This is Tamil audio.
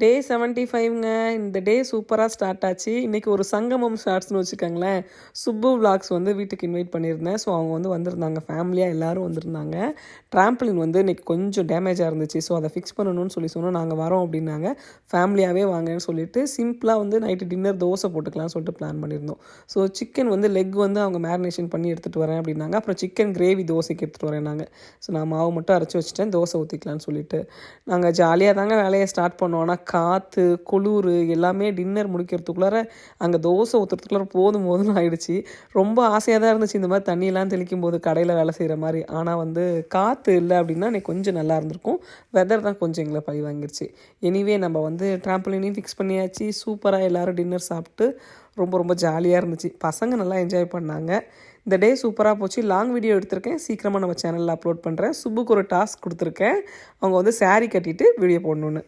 டே 75ங்க. இந்த டே சூப்பரா ஸ்டார்ட் ஆச்சு. இன்னைக்கு ஒரு சங்கமம் ஸ்டார்ட்ஸ்னு வச்சுக்கோங்களேன். சுப்பு விலாக்ஸ் வந்து வீட்டுக்கு இன்வைட் பண்ணியிருந்தேன். ஸோ அவங்க வந்து வந்திருந்தாங்க. ஃபேமிலியாக எல்லோரும் வந்திருந்தாங்க. ட்ராம்பலின் வந்து இன்னைக்கு கொஞ்சம் டேமேஜாக இருந்துச்சு. ஸோ அதை ஃபிக்ஸ் பண்ணணும்னு சொன்னோம். நாங்கள் வரோம் அப்படின்னாங்க. ஃபேமிலியாகவே வாங்கன்னு சொல்லிட்டு சிம்பிளாக வந்து நைட்டு டின்னர் தோசை போட்டுக்கலாம்னு சொல்லிட்டு பிளான் பண்ணியிருந்தோம். ஸோ சிக்கன் வந்து லெக் வந்து அவங்க மேரினேஷன் பண்ணி எடுத்துகிட்டு வரேன் அப்படின்னாங்க. அப்புறம் சிக்கன் கிரேவி தோசைக்கு எடுத்துகிட்டு வரேன் நாங்கள். ஸோ நான் மாவு மட்டும் அரைச்சி வச்சுட்டேன், தோசை ஊற்றிக்கலான்னு சொல்லிட்டு நாங்கள் ஜாலியாக தாங்க வேலையை ஸ்டார்ட் பண்ணோம். ஆனால் காற்று குளிர் எல்லாமே டின்னர் முடிக்கிறதுக்குள்ளார அங்கே தோசை ஊற்றுறதுக்குள்ளார போதும்னு ஆயிடுச்சு. ரொம்ப ஆசையாக தான் இருந்துச்சு இந்த மாதிரி தண்ணியெல்லாம் தெளிக்கும் போது கடையில் வேலை செய்கிற மாதிரி. ஆனால் வந்து காற்று இல்லை அப்படின்னா எனக்கு கொஞ்சம் நல்லா இருந்திருக்கும். வெதர் தான் கொஞ்சம் எங்களை பழி வாங்கிருச்சு. எனிவே நம்ம வந்து ட்ராம்பலினையும் ஃபிக்ஸ் பண்ணியாச்சு. சூப்பராக எல்லோரும் டின்னர் சாப்பிட்டு ரொம்ப ரொம்ப ஜாலியாக இருந்துச்சு. பசங்க நல்லா என்ஜாய் பண்ணாங்க. இந்த டே சூப்பராக போச்சு. லாங் வீடியோ எடுத்திருக்கேன், சீக்கிரமாக நம்ம சேனலில் அப்லோட் பண்ணுறேன். சுப்புக்கு ஒரு டாஸ்க் கொடுத்துருக்கேன். அவங்க வந்து சாரீ கட்டிட்டு வீடியோ போடணுன்னு.